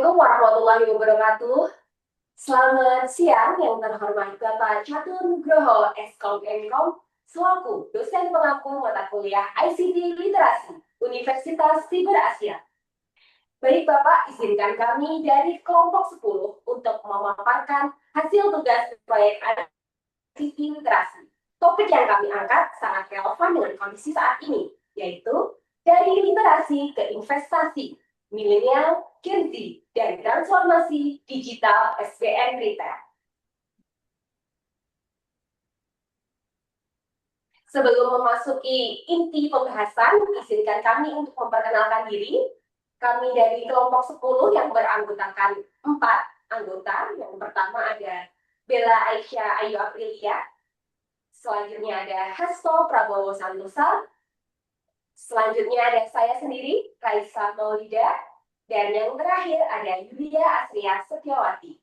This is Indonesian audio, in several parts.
Assalamualaikum warahmatullahi wabarakatuh. Selamat siang yang terhormat Bapak Catur Nugroho, Eskom Emkom, selaku dosen pengampu mata kuliah ICT Literasi Universitas Siber Asia. Baik Bapak, izinkan kami dari kelompok 10 untuk memaparkan hasil tugas proyek ICT Literasi. Topik yang kami angkat sangat relevan dengan kondisi saat ini, yaitu dari literasi ke investasi, milenial, Gen Z, dan transformasi digital SBN Retail. Sebelum memasuki inti pembahasan, izinkan kami untuk memperkenalkan diri. Kami dari kelompok 10 yang beranggotakan 4 anggota. Yang pertama ada Bella Aisyah Ayu Aprilia. Selanjutnya ada Hasto Prabowo Santosa. Selanjutnya ada saya sendiri, Raisa Maulida. Dan yang terakhir ada Yulia Asria Setiawati.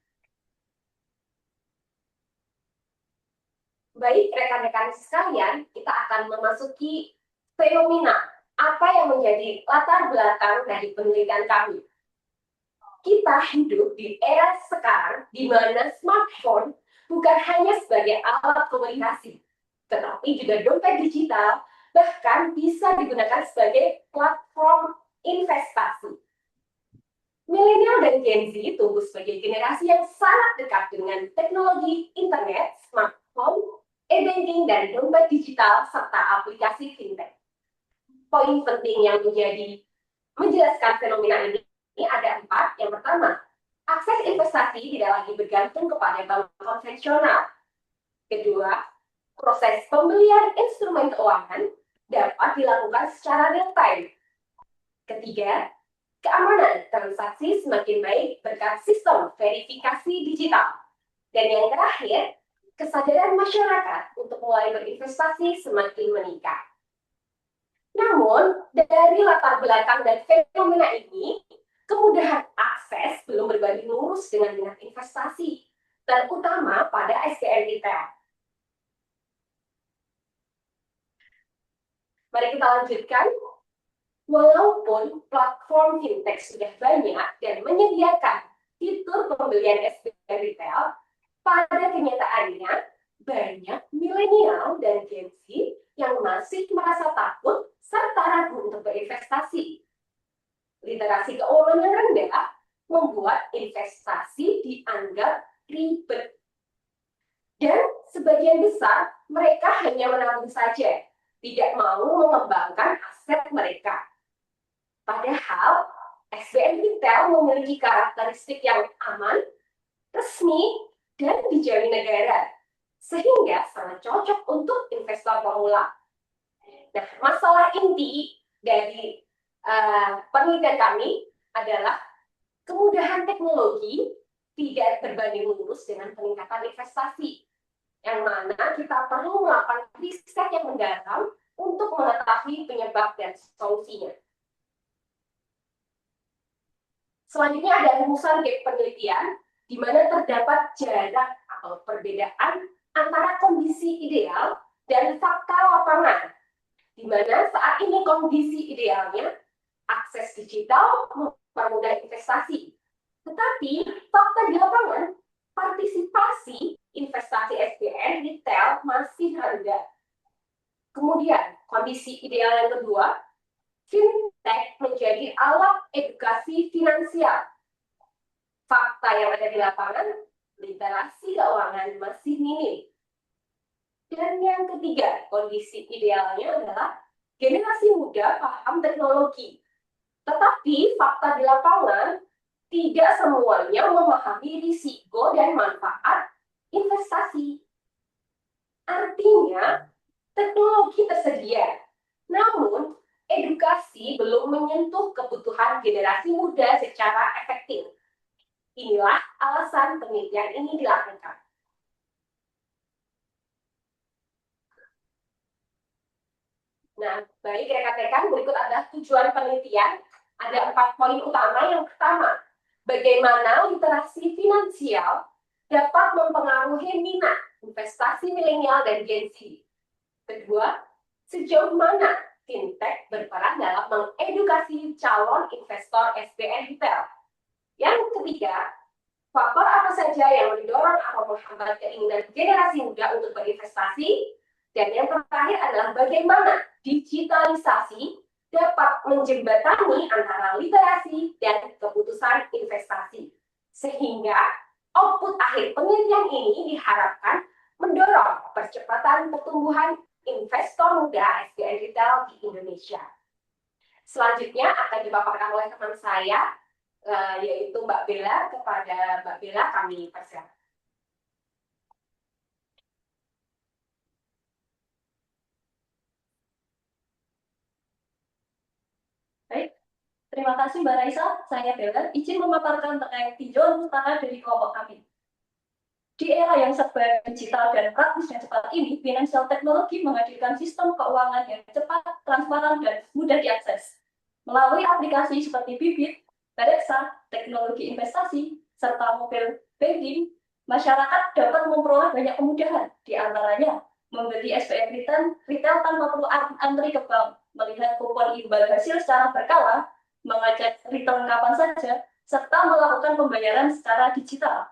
Baik, rekan-rekan sekalian, kita akan memasuki fenomena apa yang menjadi latar belakang dari penelitian kami. Kita hidup di era sekarang di mana smartphone bukan hanya sebagai alat komunikasi, tetapi juga dompet digital, bahkan bisa digunakan sebagai platform investasi. Milenial dan Gen Z tumbuh sebagai generasi yang sangat dekat dengan teknologi internet, smartphone, e-banking, dan dompet digital, serta aplikasi fintech. Poin penting yang menjelaskan fenomena ini ada 4. Yang pertama, akses investasi tidak lagi bergantung kepada bank konvensional. Kedua, proses pembelian instrumen keuangan dapat dilakukan secara real-time. Ketiga, keamanan transaksi semakin baik berkat sistem verifikasi digital. Dan yang terakhir, kesadaran masyarakat untuk mulai berinvestasi semakin meningkat. Namun, dari latar belakang dan fenomena ini, kemudahan akses belum berbanding lurus dengan minat investasi, terutama pada SBN retail. Mari kita lanjutkan. Walaupun platform fintech sudah banyak dan menyediakan fitur pembelian SBN retail, pada kenyataannya banyak milenial dan Gen Z yang masih merasa takut serta ragu untuk berinvestasi. Literasi keuangan yang rendah membuat investasi dianggap ribet. Dan sebagian besar mereka hanya menabung saja, tidak mau mengembangkan aset mereka. Padahal, SBN retail memiliki karakteristik yang aman, resmi, dan dijamin negara, sehingga sangat cocok untuk investor pemula. Nah, masalah inti dari penelitian kami adalah kemudahan teknologi tidak berbanding lurus dengan peningkatan investasi, yang mana kita perlu melakukan riset yang mendalam untuk mengetahui penyebab dan solusinya. Selanjutnya ada rumusan gap penelitian, di mana terdapat jarak atau perbedaan antara kondisi ideal dan fakta lapangan, di mana saat ini kondisi idealnya akses digital mempermudah investasi. Tetapi fakta di lapangan, partisipasi investasi SBN retail masih rendah. Kemudian kondisi ideal yang kedua, fintech menjadi alat edukasi finansial. Fakta yang ada di lapangan, literasi keuangan masih minim. Dan yang ketiga, kondisi idealnya adalah generasi muda paham teknologi. Tetapi fakta di lapangan, tidak semuanya memahami risiko dan manfaat investasi. Artinya, teknologi tersedia, namun edukasi belum menyentuh kebutuhan generasi muda secara efektif. Inilah alasan penelitian ini dilakukan. Nah, baik rekan-rekan, berikut adalah tujuan penelitian. Ada 4 poin utama. Yang pertama, bagaimana literasi finansial dapat mempengaruhi minat investasi milenial dan Gen Z. Kedua, sejauh mana fintech berperan dalam mengedukasi calon investor SBN retail. Yang ketiga, faktor apa saja yang mendorong atau menghambat keinginan generasi muda untuk berinvestasi? Dan yang terakhir adalah bagaimana digitalisasi dapat menjembatani antara literasi dan keputusan investasi. Sehingga output akhir penelitian ini diharapkan mendorong percepatan pertumbuhan investor muda SBN retail di Indonesia. Selanjutnya akan dipaparkan oleh teman saya, yaitu Mbak Bella. Kepada Mbak Bella kami persilakan. Baik, terima kasih Mbak Raisa. Saya Bella, izin memaparkan terkait tinjauan utama dari kelompok kami. Di era yang serba digital dan praktis dan cepat ini, financial technology menghadirkan sistem keuangan yang cepat, transparan, dan mudah diakses. Melalui aplikasi seperti Bibit, Bareksa, teknologi investasi, serta mobile banking, masyarakat dapat memperoleh banyak kemudahan, di antaranya membeli SPN retail tanpa perlu antri ke bank, melihat kupon imbal hasil secara berkala, mengajak return kapan saja, serta melakukan pembayaran secara digital.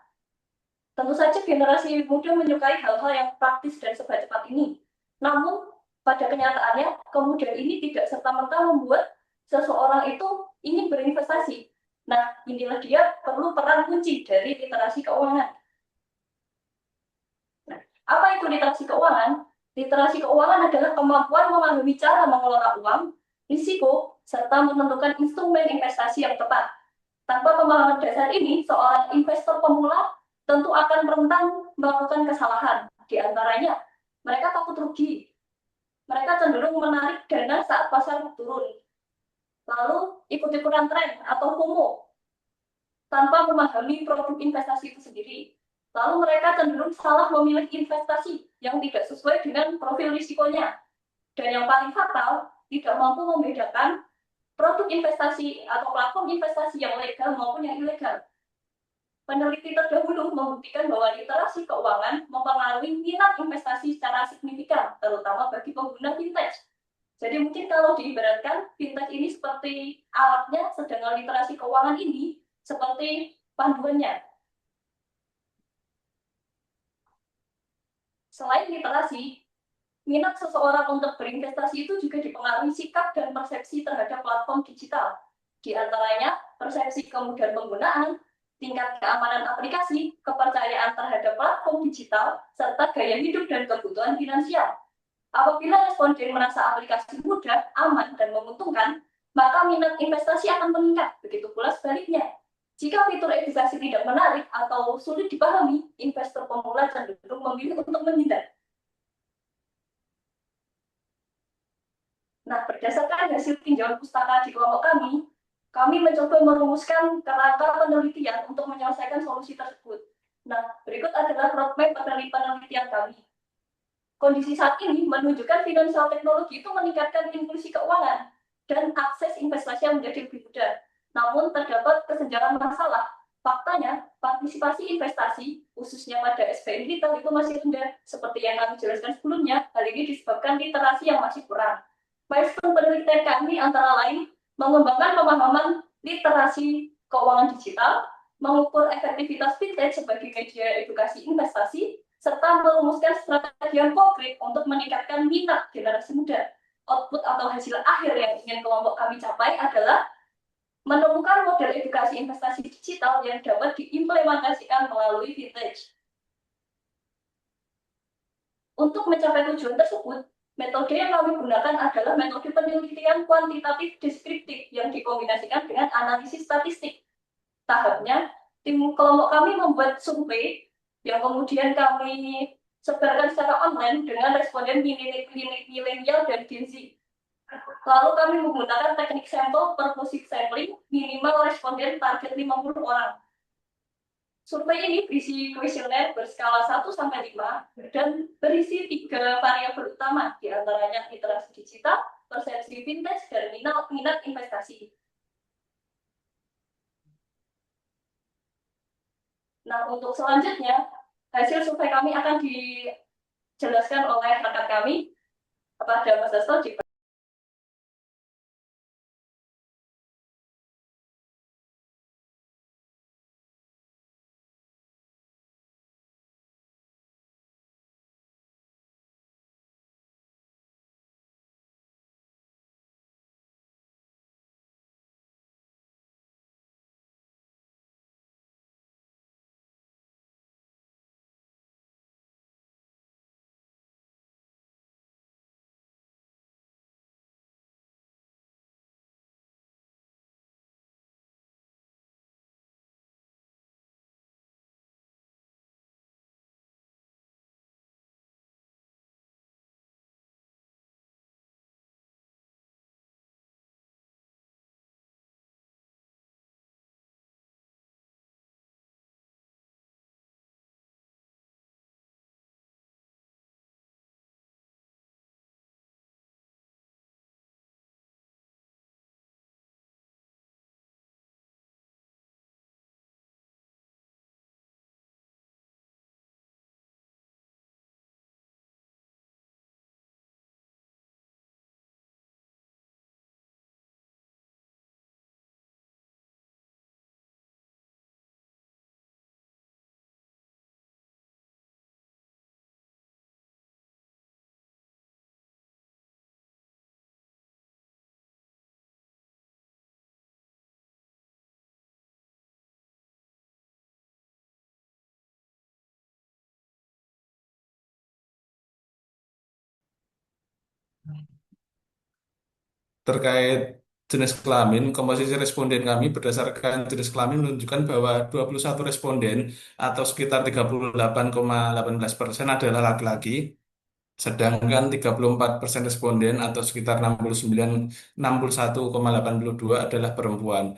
Tentu saja generasi muda menyukai hal-hal yang praktis dan serba cepat ini. Namun, pada kenyataannya, kemudian ini tidak serta-merta membuat seseorang itu ingin berinvestasi. Nah, inilah dia perlu peran kunci dari literasi keuangan. Nah, apa itu literasi keuangan? Literasi keuangan adalah kemampuan memahami cara mengelola uang, risiko, serta menentukan instrumen investasi yang tepat. Tanpa pemahaman dasar ini, seorang investor pemula tentu akan rentan melakukan kesalahan. Di antaranya, mereka takut rugi. Mereka cenderung menarik dana saat pasar turun. Lalu ikut-ikutan tren atau FOMO tanpa memahami produk investasi itu sendiri. Lalu mereka cenderung salah memilih investasi yang tidak sesuai dengan profil risikonya. Dan yang paling fatal, tidak mampu membedakan produk investasi atau platform investasi yang legal maupun yang ilegal. Peneliti terdahulu membuktikan bahwa literasi keuangan mempengaruhi minat investasi secara signifikan, terutama bagi pengguna fintech. Jadi mungkin kalau diibaratkan, fintech ini seperti alatnya, sedangkan literasi keuangan ini seperti panduannya. Selain literasi, minat seseorang untuk berinvestasi itu juga dipengaruhi sikap dan persepsi terhadap platform digital. Di antaranya, persepsi kemudahan penggunaan, tingkat keamanan aplikasi, kepercayaan terhadap platform digital, serta gaya hidup dan kebutuhan finansial. Apabila responden merasa aplikasi mudah, aman, dan menguntungkan, maka minat investasi akan meningkat. Begitu pula sebaliknya. Jika fitur edukasi tidak menarik atau sulit dipahami, investor pemula cenderung memilih untuk menghindar. Nah, berdasarkan hasil tinjauan pustaka di kelompok kami mencoba merumuskan kerangka penelitian untuk menyelesaikan solusi tersebut. Nah, berikut adalah roadmap penelitian kami. Kondisi saat ini menunjukkan financial teknologi itu meningkatkan inklusi keuangan dan akses investasi yang menjadi lebih mudah. Namun, terdapat kesenjangan masalah. Faktanya, partisipasi investasi, khususnya pada SBN retail itu masih rendah. Seperti yang kami jelaskan sebelumnya, hal ini disebabkan literasi yang masih kurang. Milestone penelitian kami antara lain mengembangkan pemahaman literasi keuangan digital, mengukur efektivitas fintech sebagai media edukasi investasi, serta merumuskan strategi yang konkret untuk meningkatkan minat generasi muda. Output atau hasil akhir yang ingin kelompok kami capai adalah menemukan model edukasi investasi digital yang dapat diimplementasikan melalui fintech. Untuk mencapai tujuan tersebut, metode yang kami gunakan adalah metode penelitian kuantitatif deskriptif yang dikombinasikan dengan analisis statistik. Tahapnya, tim kelompok kami membuat survei yang kemudian kami sebarkan secara online dengan responden milenial dan Gen Z. Lalu kami menggunakan teknik sampel per positive sampling, minimal responden target 50 orang. Survei ini berisi kuesioner berskala 1-5 dan berisi 3 variabel utama, di antaranya literasi digital, persepsi fintech, dan minat investasi. Nah, untuk selanjutnya, hasil survei kami akan dijelaskan oleh rekan kami kepada Mas Dasto. Terkait jenis kelamin, komposisi responden kami berdasarkan jenis kelamin menunjukkan bahwa 21 responden atau sekitar 38,18% adalah laki-laki, sedangkan 34% responden atau sekitar 61,82 adalah perempuan.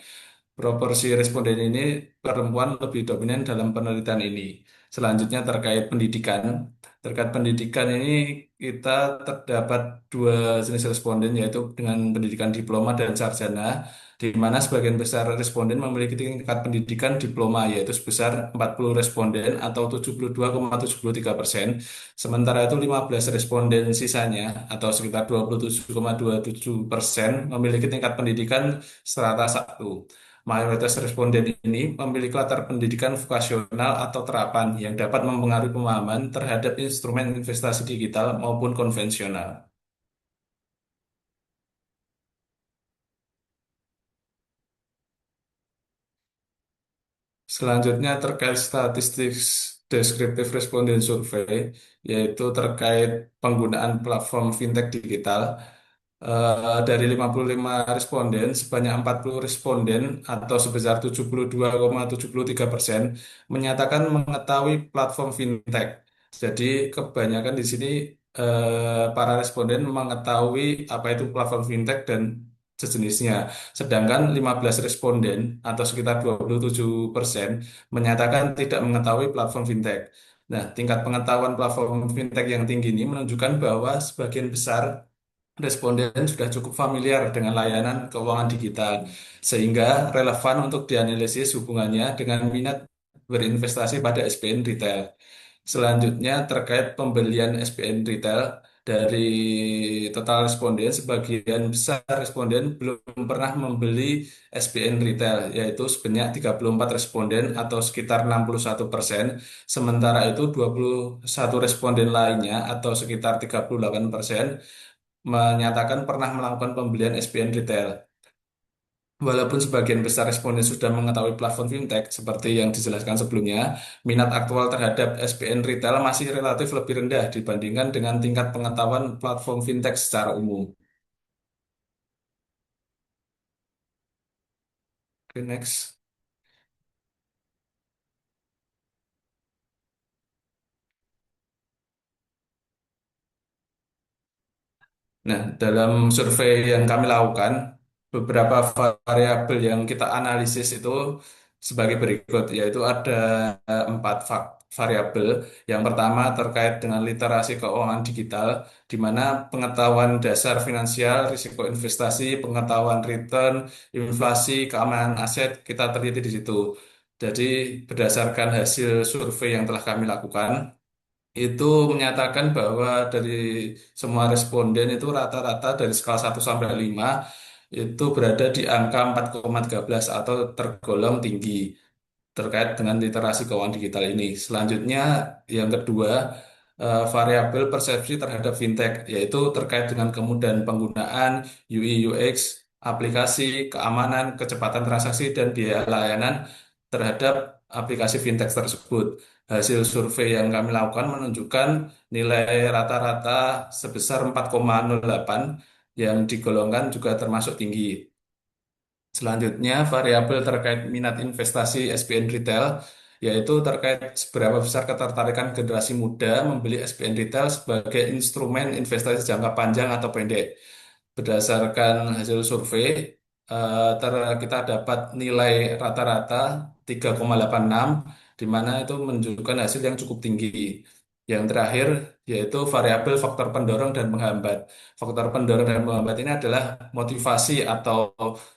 Proporsi responden ini perempuan lebih dominan dalam penelitian ini. Selanjutnya terkait pendidikan ini kita terdapat dua jenis responden yaitu dengan pendidikan diploma dan sarjana, di mana sebagian besar responden memiliki tingkat pendidikan diploma yaitu sebesar 40 responden atau 72,73%. Sementara itu 15 responden sisanya atau sekitar 27,27% memiliki tingkat pendidikan strata 1. Mayoritas responden ini memiliki latar pendidikan vokasional atau terapan yang dapat mempengaruhi pemahaman terhadap instrumen investasi digital maupun konvensional. Selanjutnya terkait statistik deskriptif responden survei, yaitu terkait penggunaan platform fintech digital. Dari 55 responden, sebanyak 40 responden atau sebesar 72,73% menyatakan mengetahui platform fintech. Jadi kebanyakan di sini para responden mengetahui apa itu platform fintech dan sejenisnya. Sedangkan 15 responden atau sekitar 27% menyatakan tidak mengetahui platform fintech. Nah, tingkat pengetahuan platform fintech yang tinggi ini menunjukkan bahwa sebagian besar responden sudah cukup familiar dengan layanan keuangan digital, sehingga relevan untuk dianalisis hubungannya dengan minat berinvestasi pada SPN retail. Selanjutnya, terkait pembelian SPN retail, dari total responden, sebagian besar responden belum pernah membeli SPN retail, yaitu sebanyak 34 responden atau sekitar 61%. Sementara itu, 21 responden lainnya atau sekitar 38% menyatakan pernah melakukan pembelian SPN retail. Walaupun sebagian besar responden sudah mengetahui platform fintech seperti yang dijelaskan sebelumnya, minat aktual terhadap SPN retail masih relatif lebih rendah dibandingkan dengan tingkat pengetahuan platform fintech secara umum. Oke, next. Nah, dalam survei yang kami lakukan, beberapa variabel yang kita analisis itu sebagai berikut, yaitu ada empat variabel. Yang pertama terkait dengan literasi keuangan digital, di mana pengetahuan dasar finansial, risiko investasi, pengetahuan return, inflasi, keamanan aset, kita teliti di situ. Jadi berdasarkan hasil survei yang telah kami lakukan, itu menyatakan bahwa dari semua responden itu rata-rata dari skala 1 sampai 5 itu berada di angka 4,13 atau tergolong tinggi terkait dengan literasi keuangan digital ini. Selanjutnya, yang kedua, variabel persepsi terhadap fintech, yaitu terkait dengan kemudahan penggunaan, UI UX, aplikasi, keamanan, kecepatan transaksi, dan biaya layanan terhadap aplikasi fintech tersebut. Hasil survei yang kami lakukan menunjukkan nilai rata-rata sebesar 4,08 yang digolongkan juga termasuk tinggi. Selanjutnya, variabel terkait minat investasi SPN retail, yaitu terkait seberapa besar ketertarikan generasi muda membeli SPN retail sebagai instrumen investasi jangka panjang atau pendek. Berdasarkan hasil survei, kita dapat nilai rata-rata 3,86, di mana itu menunjukkan hasil yang cukup tinggi. Yang terakhir, yaitu variabel faktor pendorong dan penghambat. Faktor pendorong dan penghambat ini adalah motivasi atau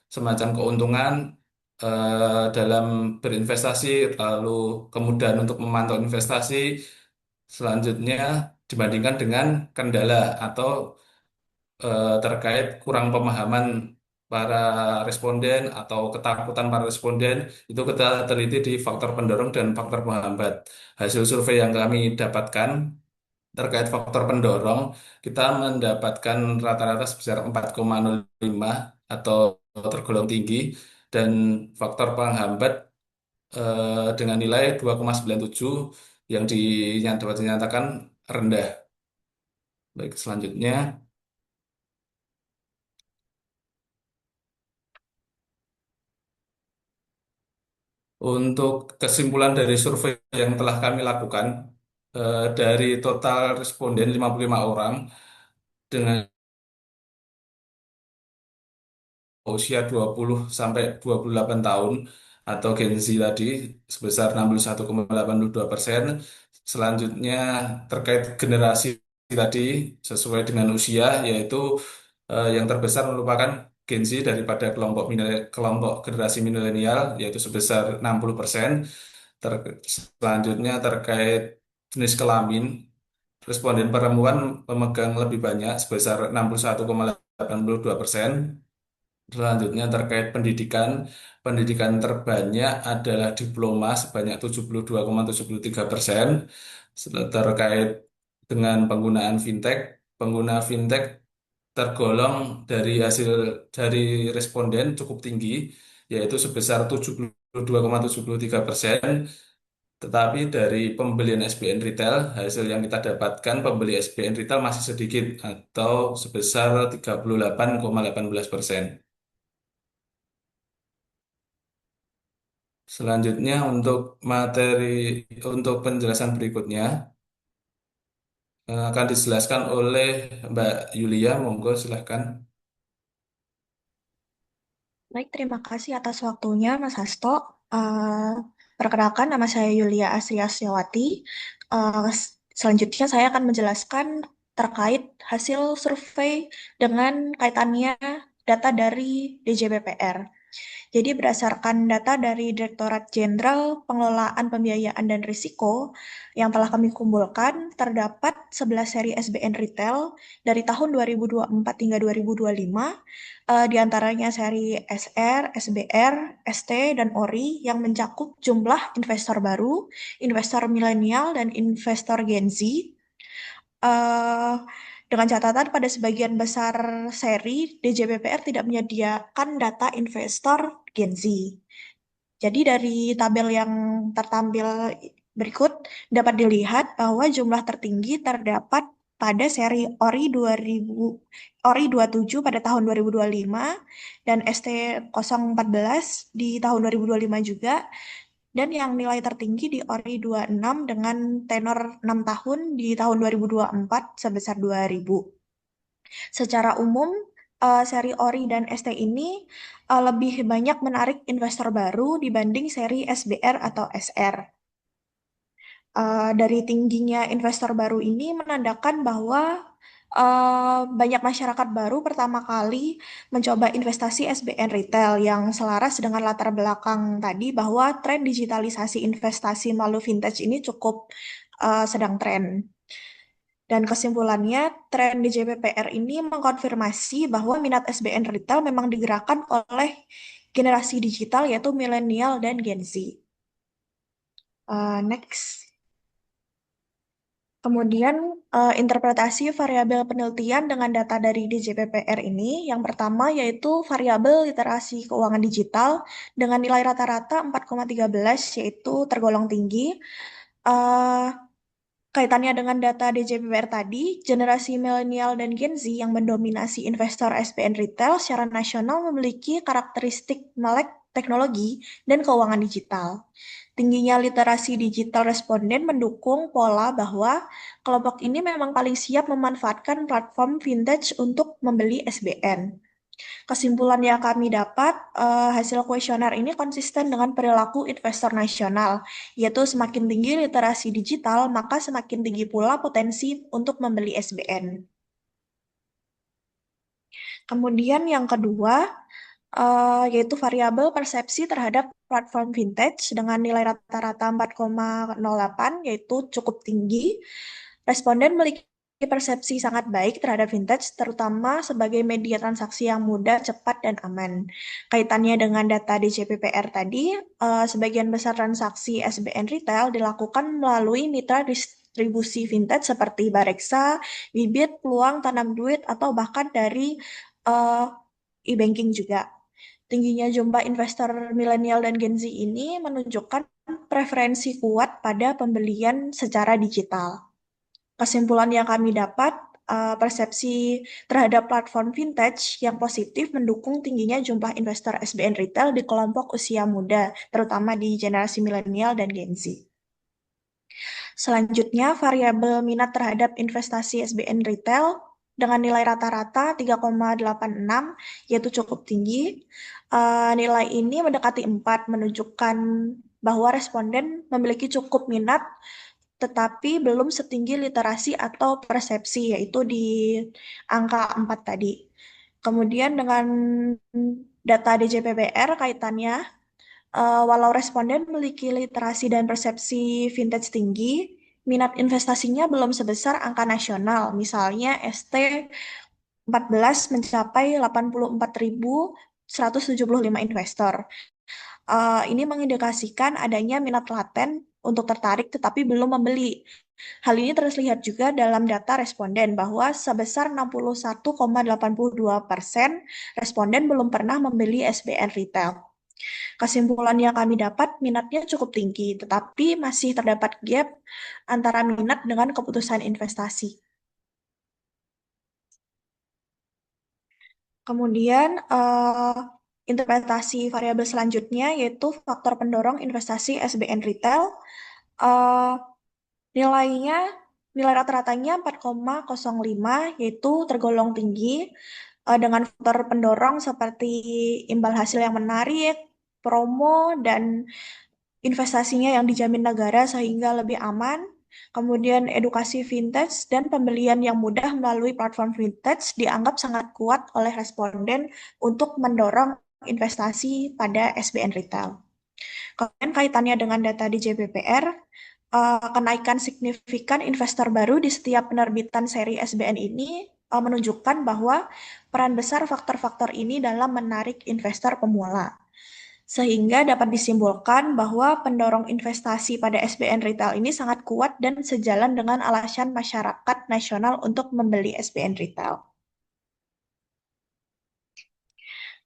semacam keuntungan dalam berinvestasi, lalu kemudahan untuk memantau investasi, selanjutnya dibandingkan dengan kendala atau terkait kurang pemahaman para responden atau ketakutan para responden, itu kita teliti di faktor pendorong dan faktor penghambat. Hasil survei yang kami dapatkan terkait faktor pendorong, kita mendapatkan rata-rata sebesar 4,05 atau tergolong tinggi, dan faktor penghambat dengan nilai 2,97 yang dapat dinyatakan rendah. Baik, selanjutnya. Untuk kesimpulan dari survei yang telah kami lakukan, dari total responden 55 orang dengan usia 20 sampai 28 tahun atau Gen Z tadi sebesar 61,82%. Selanjutnya terkait generasi tadi sesuai dengan usia yaitu yang terbesar merupakan Gen Z daripada kelompok generasi milenial yaitu sebesar 60%. Selanjutnya terkait jenis kelamin, responden perempuan memegang lebih banyak sebesar 61,82%. Selanjutnya terkait pendidikan, pendidikan terbanyak adalah diploma sebanyak 72,73%. Terkait dengan penggunaan fintech, pengguna fintech tergolong dari hasil dari responden cukup tinggi, yaitu sebesar 72,73%. Tetapi dari pembelian SBN retail, hasil yang kita dapatkan pembeli SBN retail masih sedikit atau sebesar 38,18%. Selanjutnya untuk penjelasan berikutnya akan dijelaskan oleh Mbak Yulia. Monggo silahkan. Baik, terima kasih atas waktunya, Mas Hasto. Eh, Perkenalkan, nama saya Yulia Asriasyawati. Selanjutnya, saya akan menjelaskan terkait hasil survei dengan kaitannya data dari DJBPR. Jadi berdasarkan data dari Direktorat Jenderal Pengelolaan Pembiayaan dan Risiko yang telah kami kumpulkan, terdapat 11 seri SBN retail dari tahun 2024 hingga 2025, di antaranya seri SR, SBR, ST, dan ORI yang mencakup jumlah investor baru, investor milenial, dan investor Gen Z. Eh, dengan catatan pada sebagian besar seri, DJBPR tidak menyediakan data investor Gen Z. Jadi dari tabel yang tertampil berikut dapat dilihat bahwa jumlah tertinggi terdapat pada seri ORI 2000, ORI 27 pada tahun 2025 dan ST014 di tahun 2025 juga, dan yang nilai tertinggi di ORI 26 dengan tenor 6 tahun di tahun 2024 sebesar 2000. Secara umum, seri ORI dan ST ini lebih banyak menarik investor baru dibanding seri SBR atau SR. Dari tingginya investor baru ini menandakan bahwa banyak masyarakat baru pertama kali mencoba investasi SBN retail yang selaras dengan latar belakang tadi bahwa tren digitalisasi investasi melalui vintage ini cukup sedang tren. Dan kesimpulannya, tren di JPPR ini mengkonfirmasi bahwa minat SBN retail memang digerakkan oleh generasi digital yaitu milenial dan Gen Z. Next. Kemudian interpretasi variabel penelitian dengan data dari DJPPR ini, yang pertama yaitu variabel literasi keuangan digital dengan nilai rata-rata 4,13 yaitu tergolong tinggi. Kaitannya dengan data DJPPR tadi, generasi milenial dan Gen Z yang mendominasi investor SBN retail secara nasional memiliki karakteristik melek teknologi dan keuangan digital. Tingginya literasi digital responden mendukung pola bahwa kelompok ini memang paling siap memanfaatkan platform vintage untuk membeli SBN. Kesimpulan yang kami dapat, hasil kuesioner ini konsisten dengan perilaku investor nasional, yaitu semakin tinggi literasi digital, maka semakin tinggi pula potensi untuk membeli SBN. Kemudian yang kedua, yaitu variabel persepsi terhadap platform vintage dengan nilai rata-rata 4,08, yaitu cukup tinggi. Responden memiliki persepsi sangat baik terhadap vintage, terutama sebagai media transaksi yang mudah, cepat, dan aman. Kaitannya dengan data di JPPR tadi, sebagian besar transaksi SBN retail dilakukan melalui mitra distribusi vintage seperti Bareksa, Bibit, Peluang, Tanam Duit, atau bahkan dari e-banking juga. Tingginya jumlah investor milenial dan Gen Z ini menunjukkan preferensi kuat pada pembelian secara digital. Kesimpulan yang kami dapat, persepsi terhadap platform vintage yang positif mendukung tingginya jumlah investor SBN retail di kelompok usia muda, terutama di generasi milenial dan Gen Z. Selanjutnya, variabel minat terhadap investasi SBN retail dengan nilai rata-rata 3,86, yaitu cukup tinggi. Nilai ini mendekati 4, menunjukkan bahwa responden memiliki cukup minat tetapi belum setinggi literasi atau persepsi, yaitu di angka 4 tadi. Kemudian dengan data DJPBR kaitannya, walau responden memiliki literasi dan persepsi vintage tinggi, minat investasinya belum sebesar angka nasional. Misalnya ST 14 mencapai 84.175 investor. Ini mengindikasikan adanya minat laten untuk tertarik tetapi belum membeli. Hal ini terlihat juga dalam data responden bahwa sebesar 61,82% responden belum pernah membeli SBN retail. Kesimpulan yang kami dapat, minatnya cukup tinggi, tetapi masih terdapat gap antara minat dengan keputusan investasi. Kemudian, interpretasi variabel selanjutnya yaitu faktor pendorong investasi SBN retail. Eh, nilai rata-ratanya 4,05, yaitu tergolong tinggi dengan faktor pendorong seperti imbal hasil yang menarik, promo, dan investasinya yang dijamin negara sehingga lebih aman. Kemudian edukasi vintage dan pembelian yang mudah melalui platform vintage dianggap sangat kuat oleh responden untuk mendorong investasi pada SBN retail. Kemudian kaitannya dengan data di JPPR, kenaikan signifikan investor baru di setiap penerbitan seri SBN ini menunjukkan bahwa peran besar faktor-faktor ini dalam menarik investor pemula. Sehingga dapat disimpulkan bahwa pendorong investasi pada SBN retail ini sangat kuat dan sejalan dengan alasan masyarakat nasional untuk membeli SBN retail.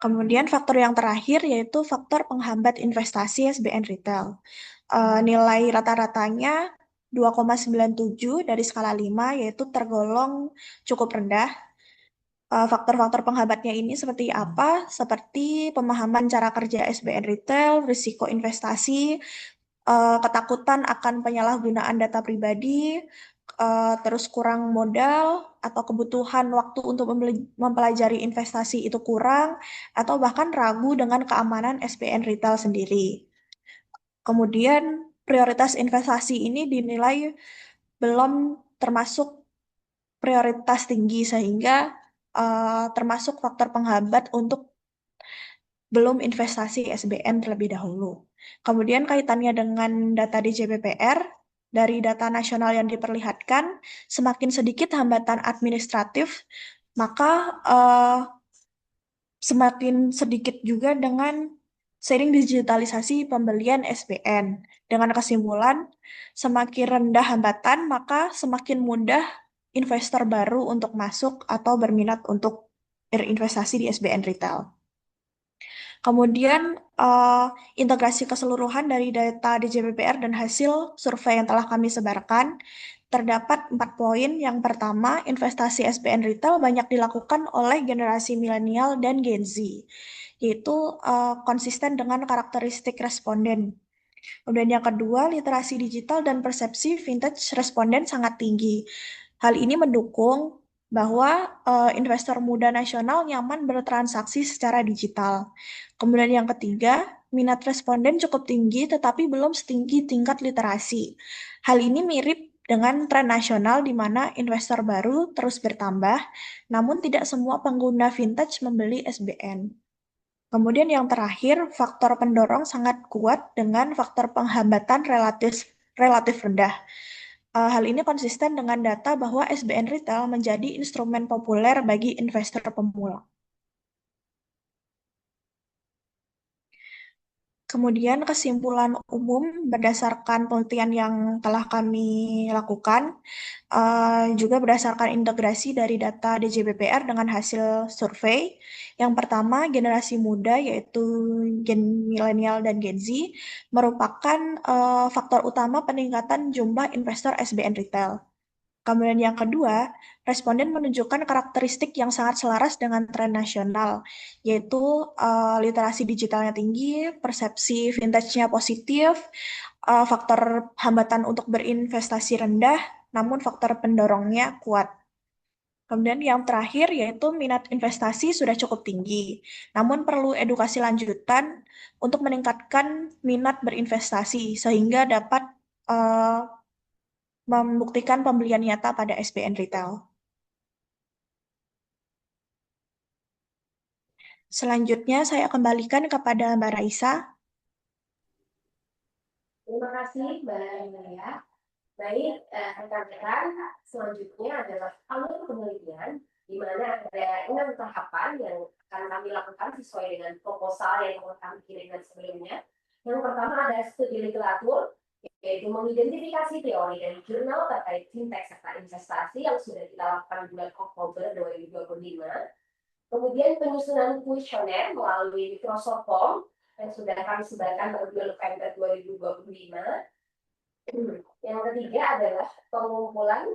Kemudian faktor yang terakhir yaitu faktor penghambat investasi SBN retail. Nilai rata-ratanya 2,97 dari skala 5, yaitu tergolong cukup rendah. Faktor-faktor penghambatnya ini seperti apa? Seperti pemahaman cara kerja SBN retail, risiko investasi, ketakutan akan penyalahgunaan data pribadi, terus kurang modal, atau kebutuhan waktu untuk mempelajari investasi itu kurang, atau bahkan ragu dengan keamanan SBN retail sendiri. Kemudian prioritas investasi ini dinilai belum termasuk prioritas tinggi sehingga termasuk faktor penghambat untuk belum investasi SBN terlebih dahulu. Kemudian kaitannya dengan data di JPPR, dari data nasional yang diperlihatkan, semakin sedikit hambatan administratif, maka semakin sedikit juga dengan seiring digitalisasi pembelian SBN. Dengan kesimpulan, semakin rendah hambatan, maka semakin mudah investor baru untuk masuk atau berminat untuk berinvestasi di SBN retail. Kemudian integrasi keseluruhan dari data DJPPR dan hasil survei yang telah kami sebarkan, terdapat 4 poin. Yang pertama, investasi SBN retail banyak dilakukan oleh generasi milenial dan Gen Z, yaitu konsisten dengan karakteristik responden. Kemudian yang kedua, literasi digital dan persepsi vintage responden sangat tinggi. Hal ini mendukung bahwa investor muda nasional nyaman bertransaksi secara digital. Kemudian yang ketiga, minat responden cukup tinggi tetapi belum setinggi tingkat literasi. Hal ini mirip dengan tren nasional di mana investor baru terus bertambah, namun tidak semua pengguna vintage membeli SBN. Kemudian yang terakhir, faktor pendorong sangat kuat dengan faktor penghambatan relatif rendah. Hal ini konsisten dengan data bahwa SBN retail menjadi instrumen populer bagi investor pemula. Kemudian kesimpulan umum berdasarkan penelitian yang telah kami lakukan, juga berdasarkan integrasi dari data DJPPR dengan hasil survei. Yang pertama, generasi muda yaitu Gen milenial dan Gen Z merupakan faktor utama peningkatan jumlah investor SBN retail. Kemudian yang kedua, responden menunjukkan karakteristik yang sangat selaras dengan tren nasional, yaitu literasi digitalnya tinggi, persepsi vintage-nya positif, faktor hambatan untuk berinvestasi rendah, namun faktor pendorongnya kuat. Kemudian yang terakhir yaitu minat investasi sudah cukup tinggi, namun perlu edukasi lanjutan untuk meningkatkan minat berinvestasi sehingga dapat eh, membuktikan pembelian nyata pada SBN Retail. Selanjutnya saya kembalikan kepada Mbak Raisa. Terima kasih, Mbak Yulia. Baik, rekan-rekan, selanjutnya adalah alur penelitian, di mana ada 6 tahapan yang akan kami lakukan sesuai dengan proposal yang telah kami kirimkan sebelumnya. Yang pertama ada studi literatur, yaitu mengidentifikasi teori dan jurnal terkait fintech serta investasi yang sudah kita lakukan bulan Oktober 2025. Kemudian penyusunan kuesioner melalui Microsoft Form yang sudah kami sebarkan pada bulan November 2025. Yang ketiga adalah pengumpulan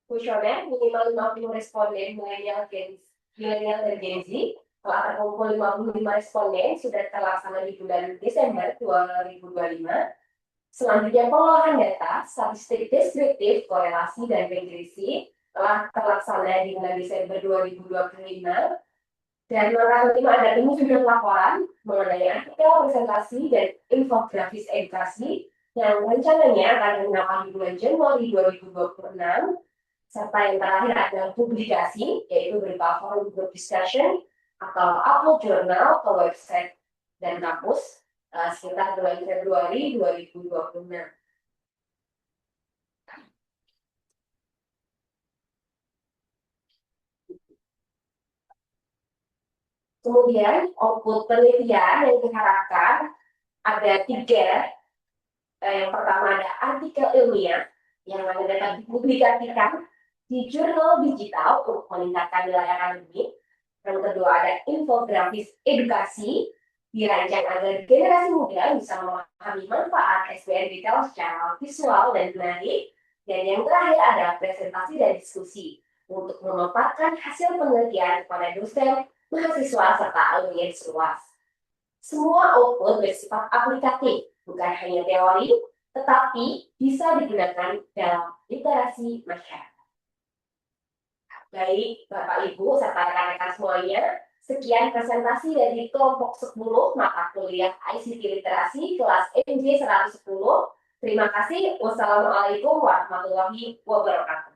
kuesioner minimal 50 responden milenial dan Gen Z. Telah terkumpul 55 responden sudah terlaksana di bulan Desember 2025. Selanjutnya pengolahan data, statistik deskriptif, korelasi, dan regresi telah terlaksana di bulan Desember 2025. Dan langkah kelima ada penyusunan laporan mengenai artikel, presentasi, dan infografis edukasi yang rencananya akan dilakukan di bulan Januari 2026. Serta yang terakhir adalah publikasi, yaitu berupa forum group discussion atau upload jurnal ke website dan kampus sekitar bulan Februari 2026. Kemudian output penelitian yang diharapkan ada 3. Yang pertama ada artikel ilmiah yang dapat dipublikasikan di jurnal digital untuk meningkatkan nilai akademik. Yang kedua ada infografis edukasi dirancang agar generasi muda bisa memahami manfaat SBN Retail secara visual dan menarik. Dan yang terakhir adalah presentasi dan diskusi untuk memaparkan hasil penelitian kepada dosen, mahasiswa, serta audiens luas. Semua output bersifat aplikatif, bukan hanya teori, tetapi bisa digunakan dalam literasi masyarakat. Baik, Bapak Ibu, serta rekan-rekan semuanya, sekian presentasi dari kelompok 10 mata kuliah ICT Literasi kelas MJ 110. Terima kasih. Wassalamualaikum warahmatullahi wabarakatuh.